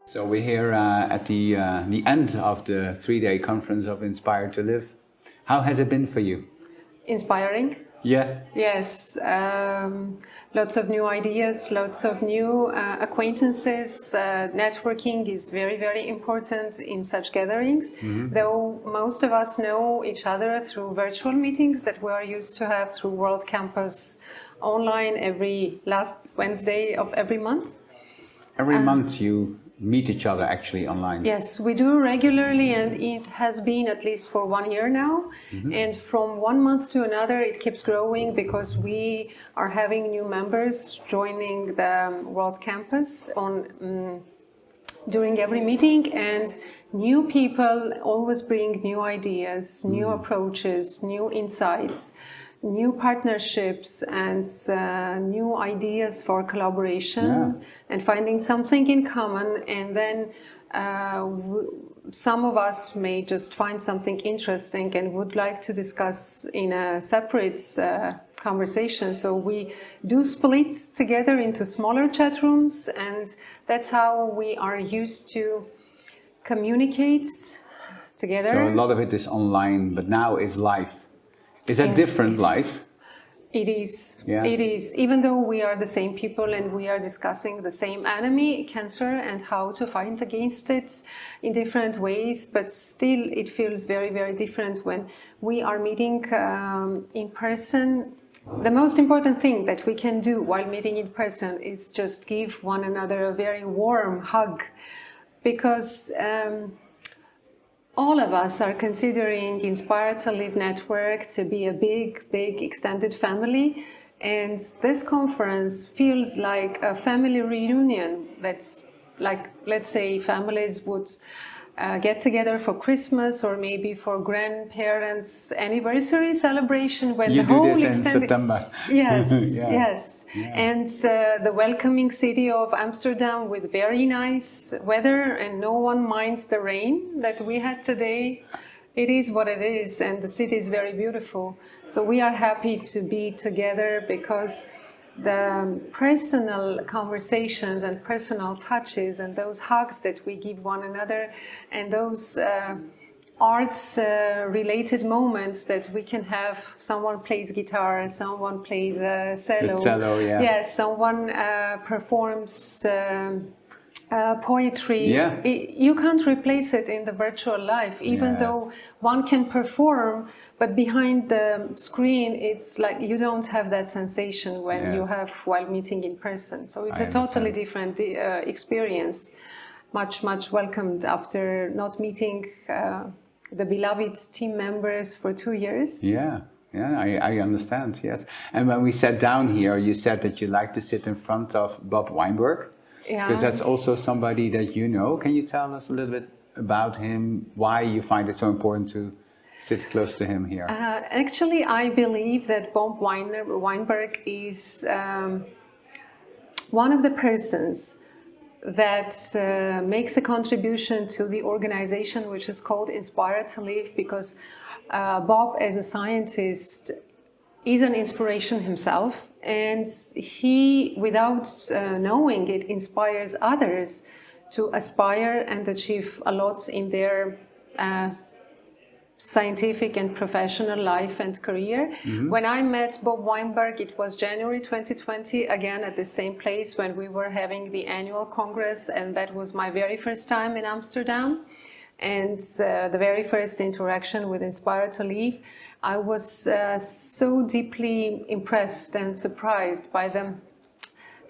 So we're here at the end of the 3-day conference of Inspire2Live. How has it been for you? Inspiring. Yeah. Yes. Lots of new ideas, lots of new acquaintances. Networking is very, very important in such gatherings. Mm-hmm. Though most of us know each other through virtual meetings that we are used to have through World Campus online every last Wednesday of every month. Every month you meet each other actually online. Yes, we do regularly, and it has been at least for 1 year now. Mm-hmm. And from 1 month to another it keeps growing because we are having new members joining the World Campus on during every meeting, and new people always bring new ideas, new approaches, new insights, new partnerships, and new ideas for collaboration and finding something in common. And then some of us may just find something interesting and would like to discuss in a separate conversation. So we do split together into smaller chat rooms, and that's how we are used to communicate together. So a lot of it is online, but now it's live. Is that different live? It is. Yeah. It is. Even though we are the same people and we are discussing the same enemy, cancer, and how to fight against it in different ways, but still it feels very, very different when we are meeting in person. The most important thing that we can do while meeting in person is just give one another a very warm hug, because all of us are considering Inspire2Live network to be a big, big extended family, and this conference feels like a family reunion. That's like, let's say, families would get together for Christmas or maybe for grandparents' anniversary celebration when you the whole do this in extended September. Yes, Yeah. yes. Yeah. And the welcoming city of Amsterdam with very nice weather, and no one minds the rain that we had today. It is what it is, and the city is very beautiful. So we are happy to be together because the personal conversations and personal touches and those hugs that we give one another, and those arts-related moments that we can have. Someone plays guitar, someone plays cello. Cello, yeah. Yes, someone performs poetry. Yeah. You can't replace it in the virtual life, even though one can perform, but behind the screen it's like you don't have that sensation when you have while meeting in person. So it's a totally different experience. Much welcomed after not meeting the beloved team members for 2 years. Yeah, I understand, yes. And when we sat down here, you said that you like to sit in front of Bob Weinberg. Because that's also somebody that you know. Can you tell us a little bit about him, why you find it so important to sit close to him here? Actually, I believe that Bob Weinberg is one of the persons that makes a contribution to the organization which is called Inspire2Live, because Bob, as a scientist, is an inspiration himself, and he, without knowing it, inspires others to aspire and achieve a lot in their scientific and professional life and career. Mm-hmm. When I met Bob Weinberg, it was January 2020, again at the same place when we were having the annual congress, and that was my very first time in Amsterdam. And the very first interaction with Inspire2Live, I was so deeply impressed and surprised by the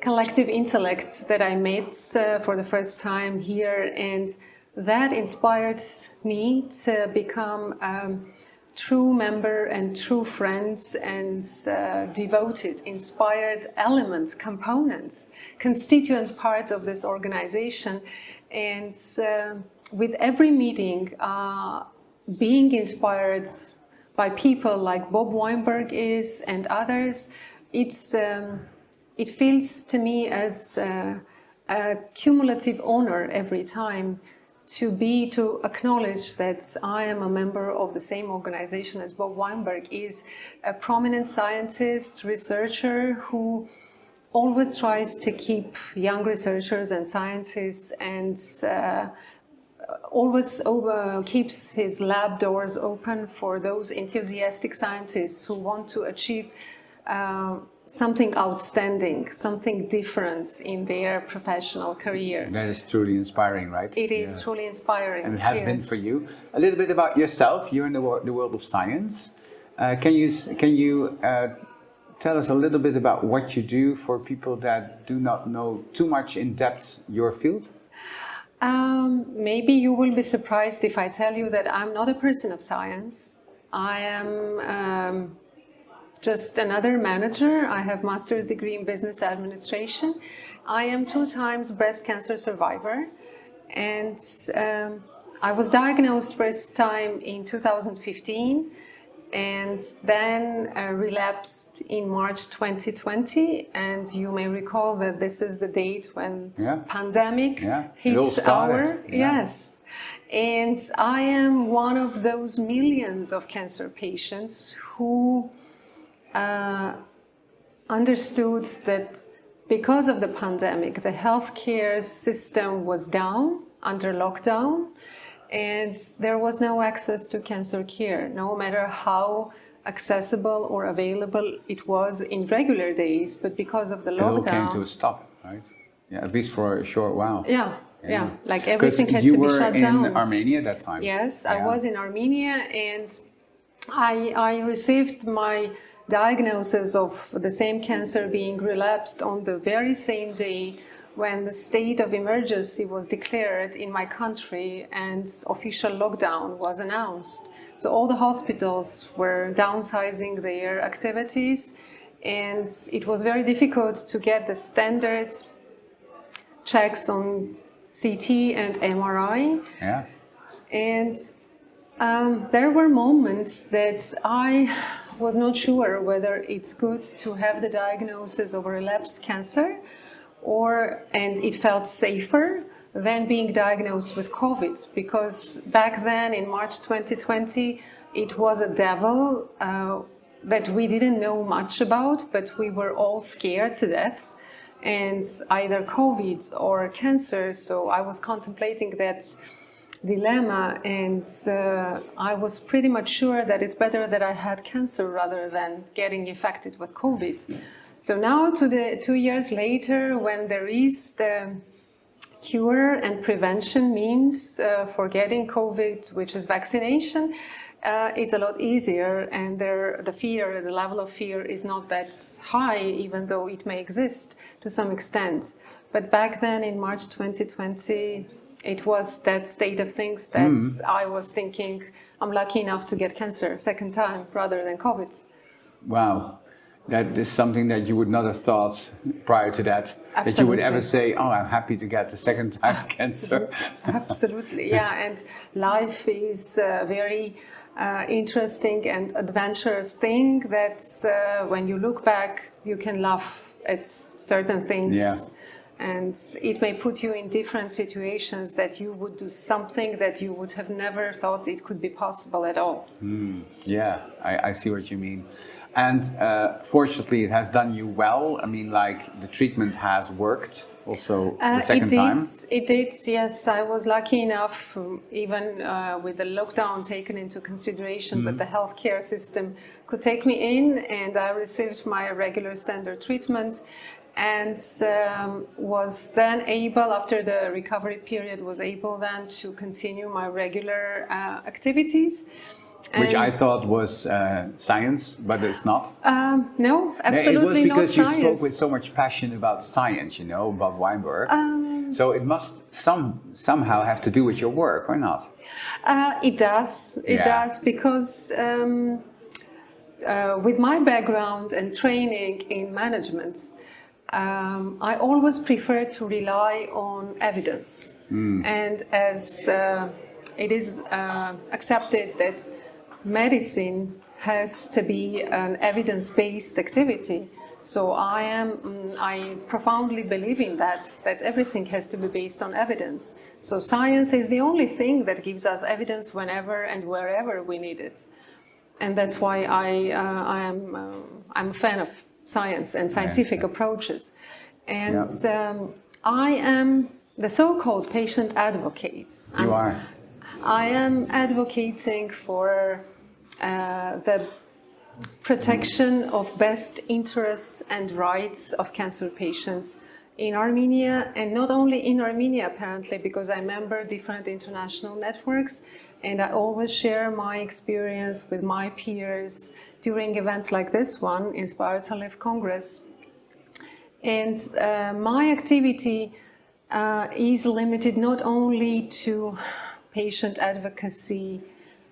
collective intellect that I met for the first time here, and that inspired me to become a true member and true friends and devoted, inspired element, component, constituent part of this organization. And with every meeting, being inspired by people like Bob Weinberg is and others, it feels to me as a cumulative honor every time to acknowledge that I am a member of the same organization as Bob Weinberg is, a prominent scientist, researcher who always tries to keep young researchers and scientists and always keeps his lab doors open for those enthusiastic scientists who want to achieve something outstanding, something different in their professional career. That is truly inspiring, right? It is truly inspiring. And it has been for you. A little bit about yourself. You're in the world of science. Can you tell us a little bit about what you do for people that do not know too much in depth your field? Maybe you will be surprised if I tell you that I'm not a person of science. I am just another manager. I have master's degree in business administration. I am 2 times breast cancer survivor, and I was diagnosed first time in 2015 and then relapsed in March 2020. And you may recall that this is the date when pandemic hits our yes. And I am one of those millions of cancer patients who understood that because of the pandemic, the healthcare system was down, under lockdown, and there was no access to cancer care, no matter how accessible or available it was in regular days. But because of the lockdown... It all came to a stop, right? Yeah, at least for a short while. Yeah. Like everything had to be shut down. You were in Armenia at that time. Yes, I was in Armenia, and I received my diagnosis of the same cancer being relapsed on the very same day when the state of emergency was declared in my country and official lockdown was announced. So all the hospitals were downsizing their activities, and it was very difficult to get the standard checks on CT and MRI. Yeah. And there were moments that I was not sure whether it's good to have the diagnosis of relapsed cancer, and it felt safer than being diagnosed with COVID, because back then in March 2020 it was a devil that we didn't know much about, but we were all scared to death, and either COVID or cancer. So I was contemplating that dilemma, and I was pretty much sure that it's better that I had cancer rather than getting infected with COVID. So now, 2 years later, when there is the cure and prevention means for getting COVID, which is vaccination, it's a lot easier, and the level of fear is not that high, even though it may exist to some extent. But back then, in March 2020, it was that state of things that I was thinking, I'm lucky enough to get cancer second time rather than COVID. Wow. That is something that you would not have thought prior to that. Absolutely. That you would ever say, oh, I'm happy to get the second time cancer. Absolutely, yeah. And life is a very interesting and adventurous thing that when you look back, you can laugh at certain things. Yeah. And it may put you in different situations that you would do something that you would have never thought it could be possible at all. Yeah, I see what you mean. And fortunately, it has done you well. I mean, like, the treatment has worked also the second time. It did, yes. I was lucky enough, even with the lockdown taken into consideration, but the healthcare system could take me in, and I received my regular standard treatment, and was then able, after the recovery period, was able then to continue my regular activities. Which I thought was science, but it's not. No, absolutely not science. It was because you spoke with so much passion about science, you know, Bob Weinberg. So it must somehow have to do with your work, or not? It does. It does, because with my background and training in management, I always prefer to rely on evidence. And as it is accepted that medicine has to be an evidence-based activity. So I profoundly believe in that everything has to be based on evidence. So science is the only thing that gives us evidence whenever and wherever we need it. And that's why I'm a fan of science and scientific approaches. And I am the so-called patient advocate. You are. I am advocating for the protection of best interests and rights of cancer patients in Armenia, and not only in Armenia apparently, because I member different international networks, and I always share my experience with my peers during events like this one, Inspire2Live Congress. And my activity is limited not only to patient advocacy,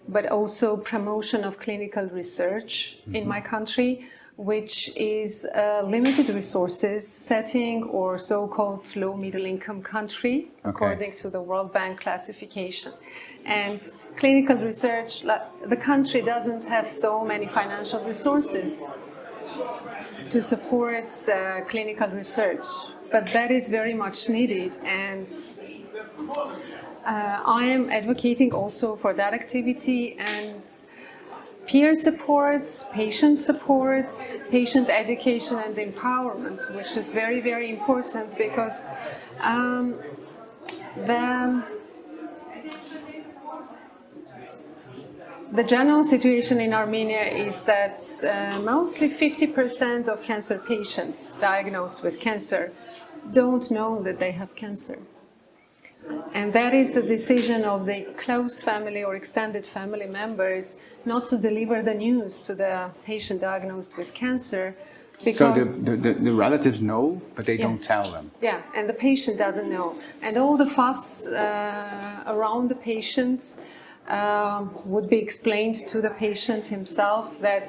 but also promotion of clinical research in my country, which is a limited resources setting or so-called low middle income country, according to the World Bank classification. And clinical research, the country doesn't have so many financial resources to support clinical research, but that is very much needed. And I am advocating also for that activity, and peer support, patient education and empowerment, which is very, very important, because the general situation in Armenia is that mostly 50% of cancer patients diagnosed with cancer don't know that they have cancer. And that is the decision of the close family or extended family members not to deliver the news to the patient diagnosed with cancer. Because so the relatives know, but they don't tell them. Yeah, and the patient doesn't know. And all the fuss around the patient would be explained to the patient himself that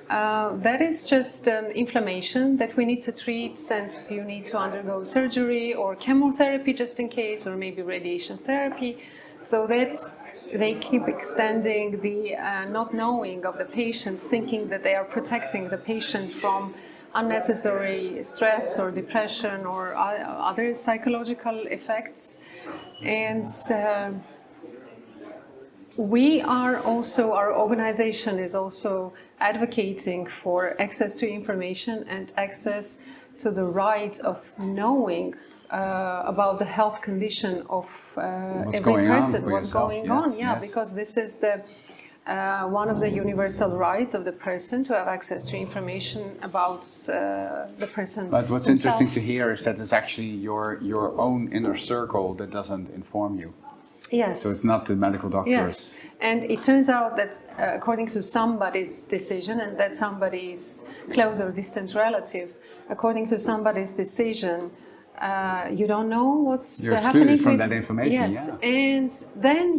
that is just an inflammation that we need to treat, and you need to undergo surgery or chemotherapy just in case, or maybe radiation therapy, so that they keep extending the not knowing of the patient, thinking that they are protecting the patient from unnecessary stress or depression or other psychological effects. And we are also, our organization is also advocating for access to information and access to the right of knowing about the health condition of every person, what's going on. Yeah, because this is the one of the universal rights of the person, to have access to information about the person. But what's himself. Interesting to hear is that it's actually your own inner circle that doesn't inform you. Yes. So it's not the medical doctors. Yes. And it turns out that according to somebody's decision, and that somebody's close or distant relative, according to somebody's decision, you don't know what's You're happening excluded from with, that information. yes, and then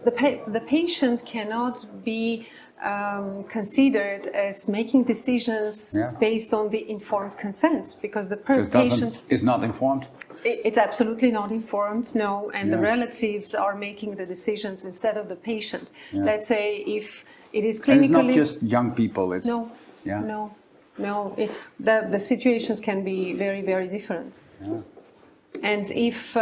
the patient cannot be considered as making decisions based on the informed consent, because the patient is not informed. It's absolutely not informed, no, and the relatives are making the decisions instead of the patient. Let's say if it is clinically... And it's not just young people, it's... No. The situations can be very, very different. Yeah. And if,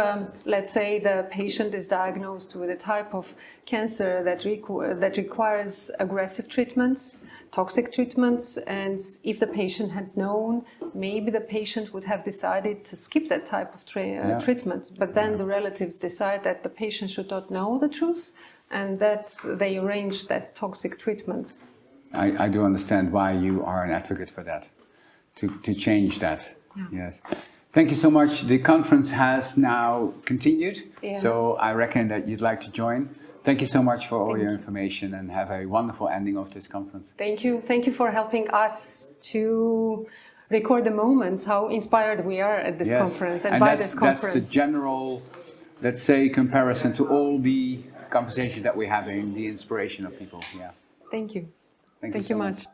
let's say, the patient is diagnosed with a type of cancer that requires aggressive treatments, toxic treatments, and if the patient had known, maybe the patient would have decided to skip that type of treatment. But then the relatives decide that the patient should not know the truth, and that they arrange that toxic treatment. I do understand why you are an advocate for that, to change that. Yes. Thank you so much. The conference has now continued, so I reckon that you'd like to join. Thank you so much for all your information, and have a wonderful ending of this conference. Thank you. Thank you for helping us to record the moments, how inspired we are at this conference and by this conference. That's the general, let's say, comparison to all the conversations that we're having, the inspiration of people. Yeah. Thank you. Thank you so much.